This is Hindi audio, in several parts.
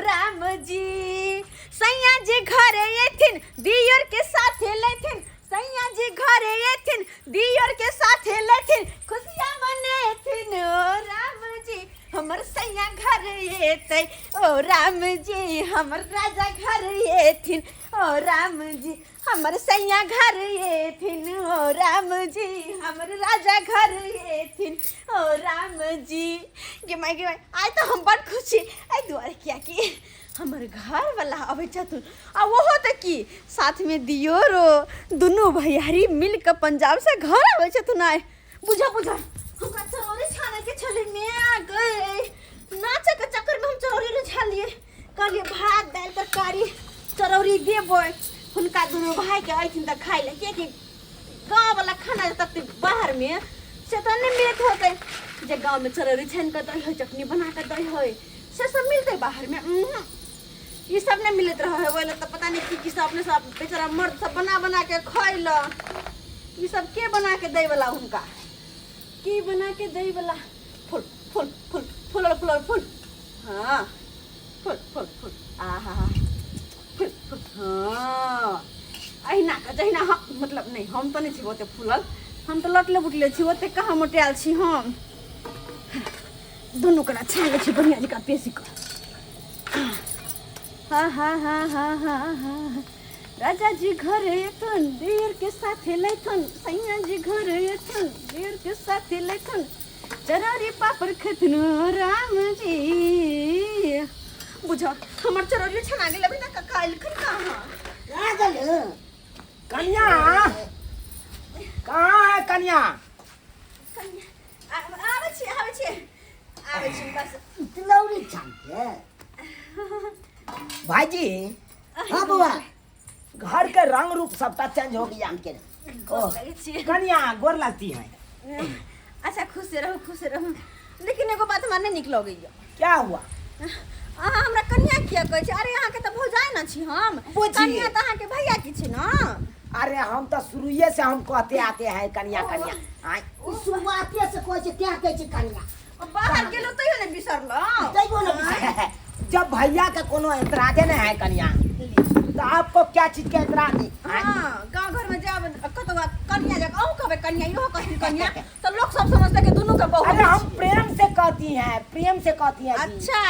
राम जी सैया जी घरे एथिन दियर के साथे लेथिन सैया जी घरे एथिन दियर के साथे लेथिन खुशियाँ मनेथिन ओ राम जी हमर सैया घर एतै ओ राम जी हमर राजा घर एथिन ओ राम जी हमर सैया घर एथिन ओ राम जी हमर राजा घर एथिन ओ राम जी गे माय आज तो हम बड़ खुशी आई दुआरे किया कि हमर घर वाला अबै छथुन आ ओहो त की साथ में दियो रो दुनू भैयारी मिल के पंजाब से घर आबै छथुन आइ बुझा हमरा चरौरी छाने के छले में गए नाचे के चक्कर में हम चरौरी रे छालिए कहलिए भात दाल तरकारी चरौरी देबो हुनका दुनू भाई के आइथिन त खाइ ले के गाँव वाला खाना तक बाहर में से तो नहीं मिलत होते जे गाँव में चरौरी छान के दही चटनी बना के दही है से सब मिलते बाहर में ये सब नहीं मिलत रहा है बोले तो पता नहीं की सब अपने सब बेचारा मर्द सब बना के खैल ये सब के बना के दे वाला उनका की बना के दे वाला फूल फूल फूल फूल फूल फूल हाँ फूल फूल फूल आहा फूल फूल हाँ अहिना का जहिना हम मतलब नहीं हम तो नहीं छी ओते फूलल हम तो लटले बुटले छी ओते कहाँ मोटायल छी हम दोनों करा छान छी बढ़िया जका पेशी कर हाँ हाँ हाँ हाँ हाँ हाँ राजा जी घर एथुन देर के साथे लेथुन सैया जी घर एथुन देर के साथे लेथुन चरौरी पापड़ खथुन राम जी बुझा हमर चरौरी छना गेल अभी तक काइल खन कहाँ राजल कन्या कहाँ है कन्या आवे छी बस तिलौरी छानते भाईजी हाँ बुआ घर के रंग रूप सबटा चेंज हो गया हमके कन्या गोर लगती है अच्छा खुश रहो लेकिन एगो बात हमरा नहीं निक लगे क्या हुआ हमरा कन्या किया कहै छै अरे यहाँ के तो भौजाई न छी हम कन्या तो अहाँ के भैया की छी न अरे हम तो शुरुए से हम कहते आते हैं कन्या कन्या शुरुआते से कहै छै क्या कहै छै कन्या बाहर गेलो तैयो नहीं बिसरलो तैयो नहीं जब भैया का कोनो एतराजे नहीं है कन्या तो आपको क्या चीज का एतराज है गांव घर में जब कतवा कन्या जब आहू कहबे कन्या इहो कहती कन्या तो लोग सब समझते कि दोनों के बहू अरे हम प्रेम से कहती हैं अच्छा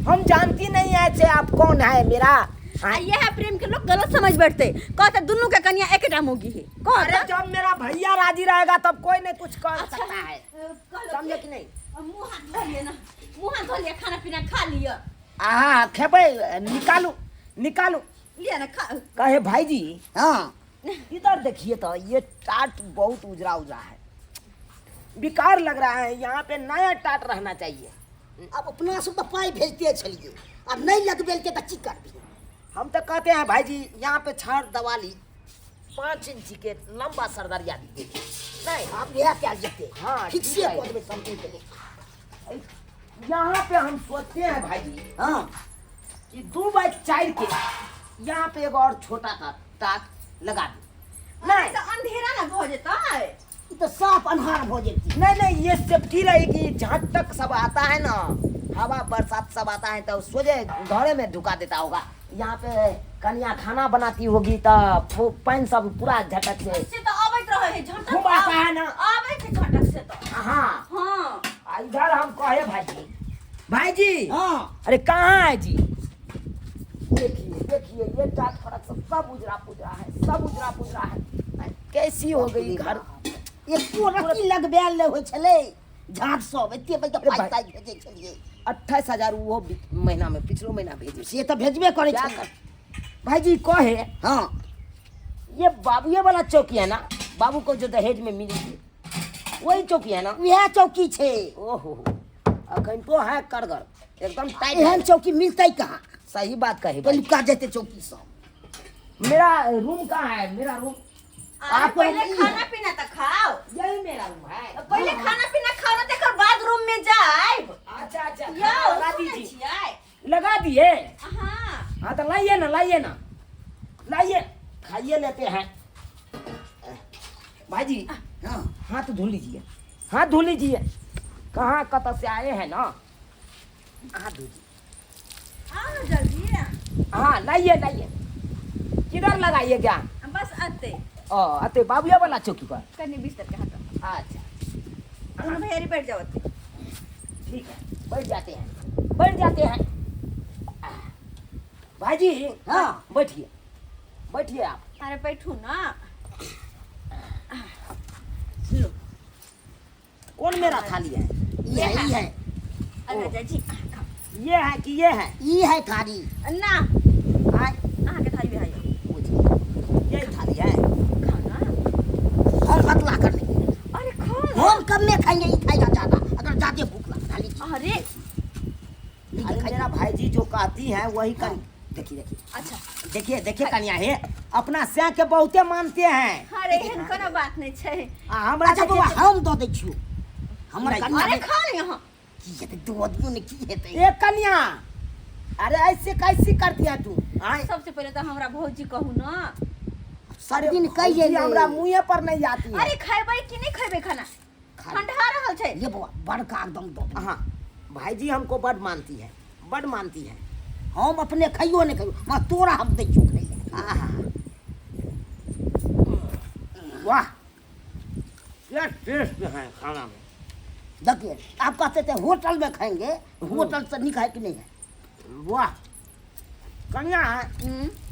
हम जानती नहीं है से आप कौन है मेरा ये है प्रेम के लोग गलत समझ बैठते कहते दोनों के कन्या एक टाइम होगी है अरे जब मेरा भैया राजी रहेगा तब कोई नहीं कुछ कर सकता है समझे कि नहीं मुंह हाथ धो लिया खाना पीना खा लिया हाँ खेबे निकालू लिया ना खा कहे भाईजी हाँ इधर देखिए तो ये टाट बहुत उजरा है बेकार लग रहा है यहाँ पे नया टाट रहना चाहिए अब अपना से तो पाई भेजते चलिए अब नहीं लगबेल के बच्ची कर भी हम तो कहते हैं भाईजी यहाँ पे छड़ दवाली 5 इंच के लंबा सरदरिया दीजिए नहीं आप यह क्या जते हाँ ठीक से पद में समझे के यहाँ पे हम सोचते हैं भाईजी हाँ कि 2 बाई 4 के यहाँ पे एक और छोटा सा टाट लगा दो नहीं तो अंधेरा ना हो जाता है तो साफ अनहार हो जाती नहीं ये सेफ्टी रहेगी जहाँ तक सब आता है ना हवा बरसात सब आता है तो सोचे घरे में ढुका देता होगा यहाँ पे कन्या खाना बनाती होगी तो पैन सब पूरा झटक से तो आवत रहे है झटक खूब आता है ना आवे है झटक से तो हाँ हाँ इधर हम कहे भाईजी हाँ अरे कहाँ है जी देखिए ये टाट फड़क सब उजरा पुजरा है कैसी हो गई घर एक पूरती लगबेल हो छले झाट सब एते बजे पाई भेजे छलिए 28,000 वो महीना में पिछलो महीना भेजे से तो भेजबे करे क्या छले भाईजी कहे हाँ ये बाबूए वाला चौकी है ना बाबू को जो दहेज में मिली थी वही चौकी है ना वह चौकी छे ओहो अखन तो है करगर एकदम टाइट एहन चौकी मिलते कहाँ सही बात कही तो लुका जेते चौकी सब मेरा रूम कहाँ है मेरा रूम आप पहले खाना पीना तो खाओ यही मेरा रूम है पहले खाना पीना खाओ देकर बाद रूम में जाए अच्छा यो लगा सुनै दीजिए छियै लगा दिए हाँ तो लाइए ना खाइए लेते हैं भाईजी हाँ हाथ धो लीजिए कहाँ कत से आए हैं ना हाथ धो आओ ना जल्दी। हाँ लाइए लाइए। किधर लगाइए क्या? बस आते अते बाबुया वाला चौकी पर। कन्नी बिस्तर के हाथ। अच्छा दोनों भैया बैठ जाओ। ठीक है, बैठ जाते हैं, बैठ जाते हैं। भाईजी हाँ बैठिए, बैठिए आप। अरे बैठू ना। लो कौन मेरा थाली है? ये है अरे जाजी ये है कि ये है? ये है थाली। ना आय, आहा के थाली बिहाई ये थाली है। खाना। हम बतला कर लेंगे। अरे खाओ। हम कब में खाएंगे, ये खाएगा ज्यादा। अगर ज्यादा भूख लगा थाली अरे अरे मेरा भाईजी जो कहती है वही कर। देखिए देखिए अच्छा देखिए देखिए कन्या है अपना स्या के बहुते मानते हैं। अरे एहन कोनो बात नहीं छै। हमरा अच्छा बाबा हम दो दे छियो। हमर नहीं, कन्या अरे खा ले यहाँ। की हेतै, दो आदमी ने की हेतै? ए कन्या, अरे ऐसे कैसी करती है तू? आय सबसे पहले तो हमरा भौजी कहू ना। सब दिन भौजी कहिए हमरा मुंहे पर नहीं आती है। अरे खाइबै कि नहीं खाइबै खाना? ठंडा रहल छै। ये बाबा बड़का एकदम दो दे। हाँ भाईजी हमको बड़ मानती है, बड़ मानती है। हम अपने खाइयो नहीं खाइयो, मैं तोरा हम दे छियो खाइले। आहा। वाह क्या टेस्ट है खाना में। देखिए आप कहते थे होटल में खाएंगे, होटल से नहीं खाए कि नहीं है? वाह कन्या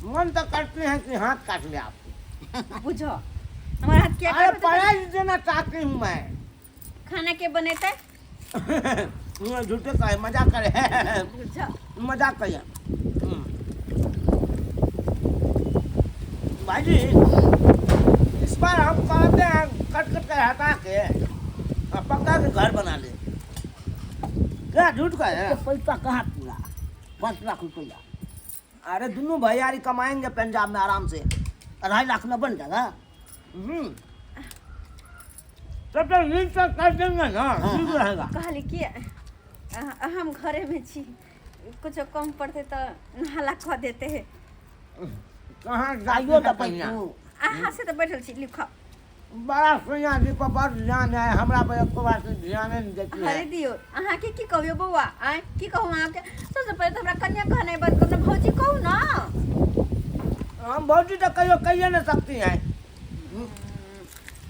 मन तो करते हैं कि हाथ काट ले आपको। बुझो हमारा हाथ क्या अरे कर पढ़ाई देना चाहती हूँ मैं। खाना के बनेते झूठे कहे मजाक करे। बुझो मजाक करिए। भाईजी इस बार हम कहते हैं कट कट कर हटा के पक्का के घर बना ले। क्या झूठ का है? तो पैसा कहाँ पूरा? 5 लाख रुपया। अरे दोनों भैयारी कमाएंगे पंजाब में आराम से। 2.5 लाख में बन जाएगा। तब तक लीज तक कर देंगे ना, ठीक रहेगा। कहली कि हम घरे में छी, कुछ कम पड़ते तो नाला कह देते हैं। कहाँ आइयो जाइयो तो तो पहिया पैसू। अहाँ से तो बैठल छी लिखो। बड़ा सुनिया जी पर बड़ ध्यान है, हमरा पर एको बार से ध्यान नहीं देती अरे है। दियो अहाँ के की कहबियो बौआ? आय की कहूँ अहाँके? सबसे पहले तो हमरा कन्या कहनाइ बंद करना। भौजी कहू ना। हम भौजी तो कहियो कहिए नहीं सकती हैं।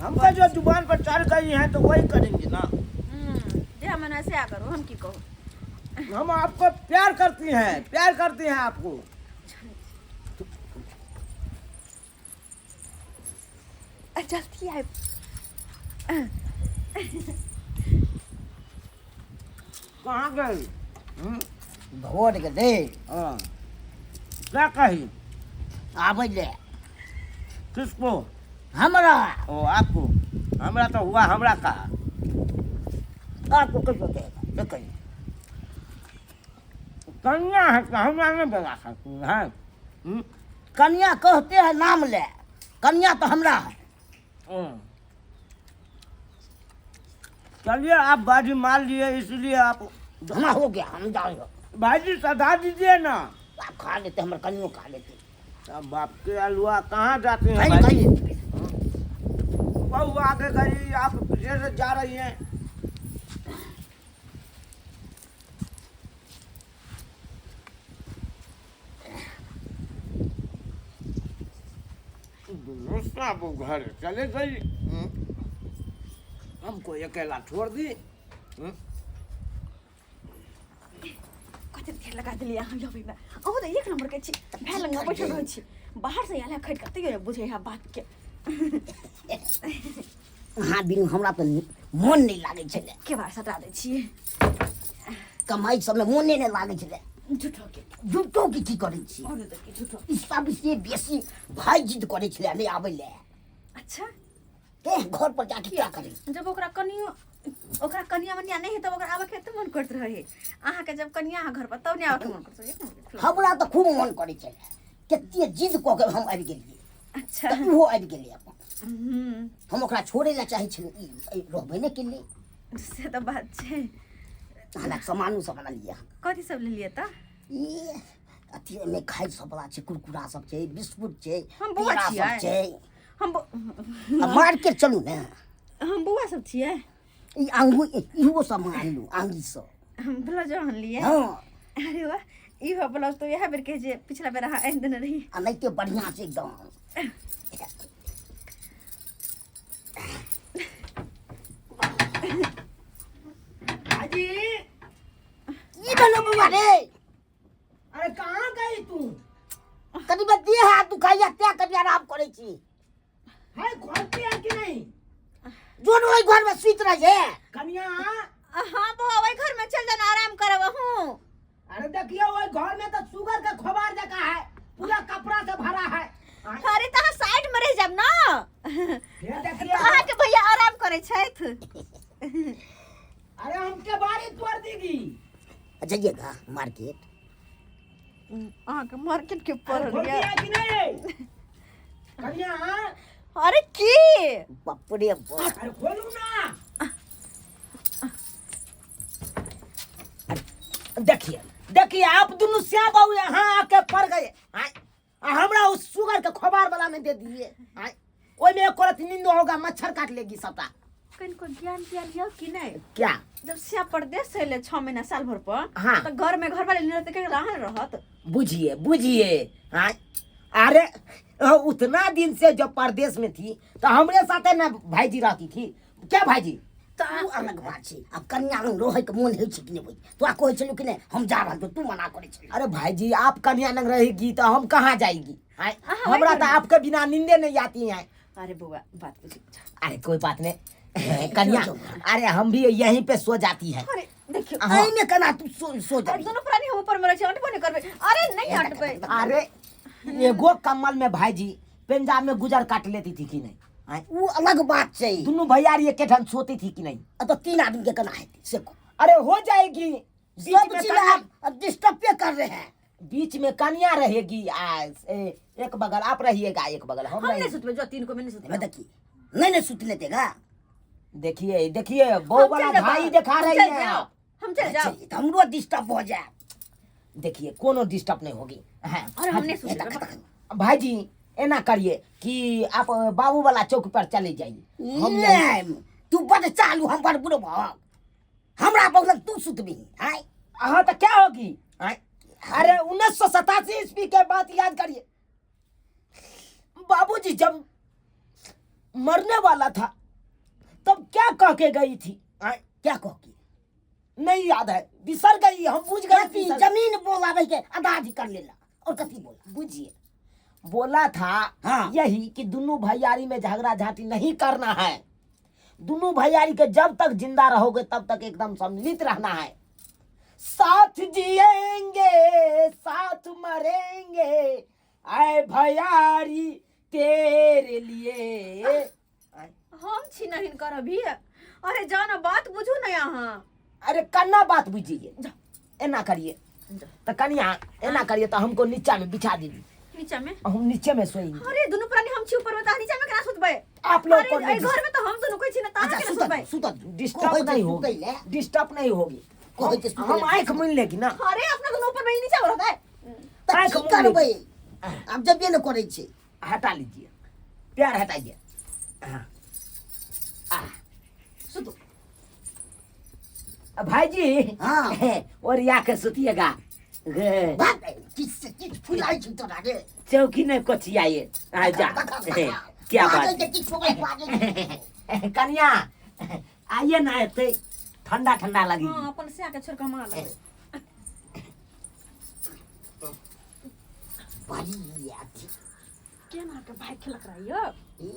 हमको जो जुबान पर चढ़ गई है तो वही करेंगे ना। जे हम ऐसे आ करो, हम की कहूँ? हम आपको प्यार करती हैं, प्यार करती हैं आपको। जल्दी आए। कहाँ गई? भोट के दे हाँ। क्या कही? आबै ले किसको? हमरा। ओ आपको। हमरा तो हुआ हमरा का। आपको कैसे देगा? देखिए कन्या है तो हमरा नहीं बता सकती है। कन्या कहते हैं नाम ले, कन्या तो हमरा है। चलिए आप बाजी मार लिए इसलिए आप धमा हो गया, हम जाओ। भाईजी सदा दीजिए ना। आप खा लेते, हमारे कन्या खा लेते। अब बाप के अलुआ कहाँ जाते हैं खाइए भाई? खाइए। बहू आगे गई, आप पीछे से जा रही हैं। दूसरा वो घर चले गई, हमको अकेला छोड़ दी। कते देर लगा दिलियै अहाँ लबे में? अहू तो एक नंबर के छी, भै लंग में बैठल रहै छी। बाहर से आले खट कते यो बुझे है बात के। हाँ बिनु हमरा तो मन नहीं लागे छले। के बार सटा दै छियै। कमाई सब में मन नहीं लागे छले। झूठो के झूठो की करे छी? और तो की झूठो। सब से बेसी भाई जिद करे छले नहीं आबै ले। अच्छा के घर पर जाके क्या करे? जब ओकरा कनिया मनिया नहीं है तब ओकरा आवे के त मन करत रहे। अहाँ के जब कनिया है घर पर तब नहीं आवे के मन करत। हमरा तो खूब मन करे छले। केते जिद क के हम आबि गेलिए। अच्छा तो वो आबि गेलिए अपन। हम ओकरा छोड़े ला चाहे छले, रहबे नहीं केले। से तो बात छै। हमरा सामान सब बना लिया। कथी सब ले लिए त? ये अथी में खाई सब बड़ा छै, कुरकुरा सब छै, बिस्कुट छै, हम बौआ पेड़ा छियै। सब छै। हम अब मार्केट चलू ना। हम बौआ सब छियै। ई आंगू इहो सब मान लू, आंगी सब। हम ब्लाउज हन लिए। हाँ अरे वाह ई हो ब्लाउज तो यह बेर के जे पिछला बेर हां एन देने रही आ नहीं तो बढ़िया से एकदम भाजी ई बनो बुआ रे अरे कहाँ गई तू कभी बतिए हाथ दुखाइया त्या कभी आराम करे छी है घर पे है कि नहीं जोन ओई घर में सुत रहे है कन्या हां बउआ वही घर में चल जाना आराम करब हूं अरे देखिए वो घर में तो शुगर का खोबार जका है पूरा कपड़ा से भरा है अरे तहां साइड में रह जाब ना ये देखिए अहाँ के भैया आराम करे छथि अरे हमके बारी तोड़ देगी जाइएगा मार्केट अहाँ के मार्केट के अरे ऊपर खोल दिया कि नहीं कन्या अरे की बाप रे बाप अरे खोलू ना देखिए देखिए आप दोनों श्याम बाबू यहाँ आके पड़ गए हमरा उस शुगर के खोबार वाला में दे दिए ओई में एक औरत नींद होगा मच्छर काट लेगी सबका कनको ज्ञान ज्ञान यह कि नहीं क्या जब से परदेश से ले 6 महीना साल भर पर हाँ। तो घर में घर वाले नहीं रहते के रहा रहत बुझिए बुझिए अरे उतना दिन से जब परदेश में थी तो हमरे साथे ना भाईजी रहती थी क्या भाईजी तो अलग बात छै अब कन्या लग रोहे के मन होइ छै कि नहीं तो आ कहै छलु कि नहीं हम जा रहल तू मना करे छै अरे भाईजी आप कन्या नंग रहेगी तो हम कहाँ जाएगी हाँ, हमरा वही तो आपके बिना नींदे नहीं आती है अरे बुआ बात पूछी अरे कोई बात नहीं कन्या अरे हम भी यहीं पे सो जाती है अरे देखियो हाँ। आई में कना तू सो जा अरे दोनों प्राणी हम ऊपर मरे छै अटबो नहीं करबे अरे नहीं हटबे अरे एगो कम्बल में भाईजी पंजाब में गुजर काट लेती थी कि नहीं वो अलग बात छै दोनों भैयारी एक ठन सोती थी कि नहीं तो 3 आदमी के कना है से को अरे हो जाएगी बीच सब में चीज कन्या- आप डिस्टर्ब पे कर रहे हैं बीच में कन्या रहेगी एक बगल आप रहिएगा एक बगल हम हम नहीं रहेंगे सुतबे जो 3 को में नहीं मैं सुतबे देखिए नहीं सुत लेतेगा देखिए देखिए बहू वाला भाई दिखा रही है आप। हम चल जाओ तो हमरो डिस्टर्ब हो जाए देखिए कोनो डिस्टर्ब नहीं होगी हाँ। अरे हम नहीं सुतबे भाईजी ऐना करिए कि आप बाबू वाला चौक पर चले जाइए हम जाएंगे। नहीं तू बड़ चालू हम बड़ बुढ़ो भाग हमरा बगल तू सुतबी हाय हाँ तो क्या होगी हाँ? अरे 1987 ईस्वी के बात याद करिए बाबूजी जब मरने वाला था तब क्या कह के गई थी हाँ? क्या कहोगी नहीं याद है बिसर गई हम बुझ गए कथी बिसर- जमीन बोलावे के आधा आधी कर लेला और कथी बोला बुझिए बोला था हाँ। यही कि दोनों भैयारी में झगड़ा झांटी नहीं करना है दोनों भैयारी के जब तक जिंदा रहोगे तब तक एकदम सम्मिलित रहना है साथ जिएंगे साथ मरेंगे आए भैयारी तेरे लिए हम छी नहीं कर अभी अरे जाना बात बुझू ना यहाँ अरे कन्ना बात बुझिए ऐना करिए तो कन्या ऐना करिए तो हमको नीचा में बिछा दीजिए नीचे में हम नीचे में सोएंगे अरे दोनों प्राणी हम छी ऊपर में ता नीचे में केना सुतबे आप लोग अरे को ए घर में तो हम दोनों कोई छी ना ता अच्छा केना सुता सुतबे सुता डिस्टर्ब नहीं होगी डिस्टर्ब नहीं होगी कोई के सुतले। हम आंख मिल लेगी ना अरे अपना दोनों ऊपर में ही नीचे रहता है तब आँख की मुन करबै लेगी। अब जब ये न करे छे हटा लीजिए प्यार हटाइए सुतो भाईजी हाँ। और या के सुतिएगा बात किस किस फुलाई छी तो रे चौकी नहीं कोचियाए आ जा क्या बात है किस फुलाई बात कन्या आइए ना एते ठंडा ठंडा लगी हां अपन से आके छोड़ के मार ले बड़ी याती केना के भाई खिलक रही हो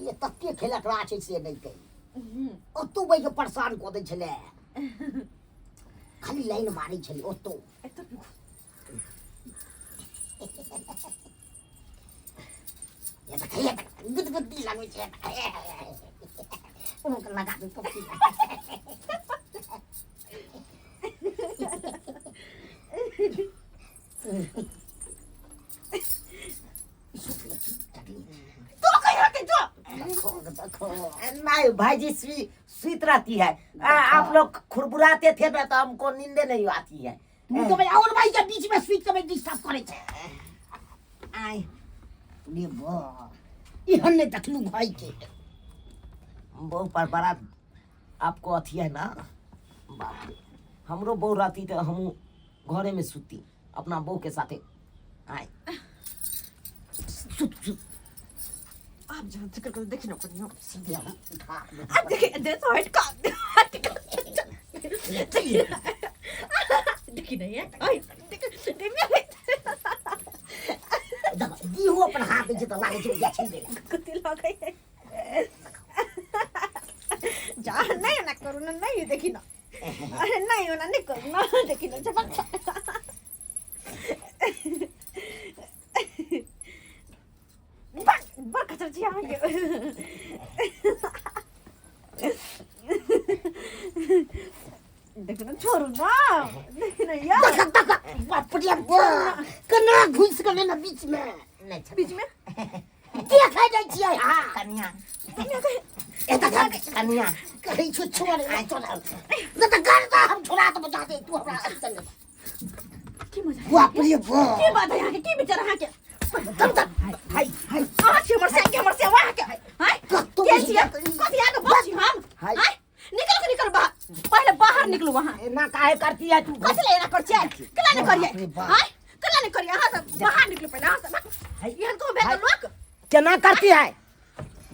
ये तत्ते खेलक रहा छै से नहीं कही ओ तू भाई के परेशान को दे छले खाली लाइन मारी छली ओ तो एतो ये तो खाली गुद गुदी लागै छै ओ लगा दे पप्पी तो कहीं रहते जो नहीं भाईजी स्वीत रहती है आप लोग खुरबुराते थे ना तो हमको नींदे नहीं आती है तू तो भाई और भाई के बीच में स्विच के में डिस्टर्ब करे छै आई रे बा इहन ने देखलू भाई के बहु पर बड़ा आपको अथी है ना बाप रे हमरो बहु रहती तो हम घरे में सुती अपना बहू के साथे आए सुत सुत आप जो जिक्र कर देखिए ना कनिया सीधे आना उठा आ देखिए दे तो हट का देखिए नहीं है आई देखिए दबा दी हो अपन हाथ में जितना लागे जो या छीन दे कुत्ते लग गए जा नहीं ना करो ना नहीं देखिए ना अरे नहीं होना नहीं करो ना देखिए ना झपक बड़ खतर जी आ देखो ना छोड़ो ना देखिए ना यार बाप रे बाप कना घुस गए ना बीच में नहीं बीच में देखा जाय छियै हां कन्या एता कन्या कहीं छोड़ नहीं छोड़ा न तो करता हम छोड़ा तो बता दे तू हमरा चल की मजा बाप रे बाप की बात है यहाँ के की बेचारा यहाँ के तब तक हाय हाय आज हमर से वहाँ के हाय कतो कैसी है कथी आके बची हम हाय। हाय निकल बाहर पहले बाहर निकलो वहाँ ना काहे करती है तू कैसे लेना कर चाहिए कला ने बाप रे करिए बाप। हाय कला ने करिए यहाँ से बाहर निकलो पहले यहाँ से यहाँ को बेटा लोग क्या करती है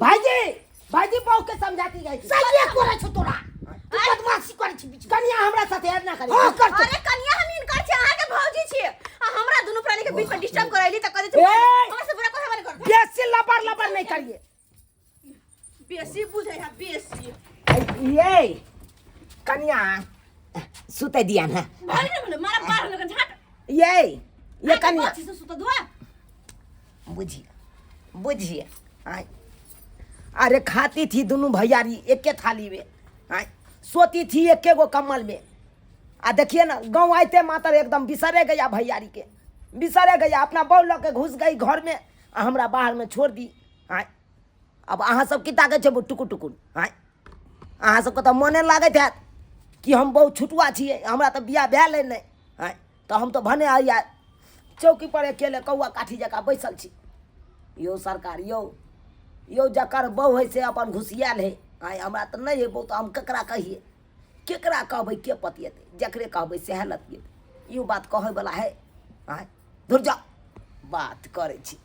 भाईजी बहू के समझाती गई थी सही कोरा छ तोरा तू बदमाशी करे छी बीच कन्या हमरा साथे ऐड ना करी हां कर अरे कन्या हम इनकर छे अहाँ के भौजी छिए आ हमरा दुनु प्राणी के बीच में डिस्टर्ब करैली त कहे ए! हमरा से बुरा कोई हमारे कर बेसी लबर नहीं करिए बेसी बुझे है बेसी ये कन्या सुते दिया ना भाई ने बोले मारा बाहर लगा झाट ये कन्या अच्छे से सुता दुआ बुझिए आय अरे खाती थी दोनों भैयारी एक के थाली में आय सोती थी एक गो कम्बल में आ देखिए ना गाँव आते मातर एकदम बिसरे गया भैयारी के बिसरे गया अपना बहू लग के घुस गई घर में आ हमरा बाहर में छोड़ दी आय अब अहाँ सब किता के छे टुकुर टुकुर आय अहाँ सबके तो मने लागत है कि हम बहुत छुटुआ छिए हमरा तो बियाह भेल नहीं आय तो हम तो भने आइया चौकी पर अकेले कौआ काठी जका बैसल छी यो सरकार यो जकर बहू है से अपन घुसियाल है आय हमरा तो नहीं है बहुत हम केकरा कहिए केकरा कहबै के पतियते जकरे कहबै सह लतियते यो बात कहे वाला है आय धुर जा बात करे छी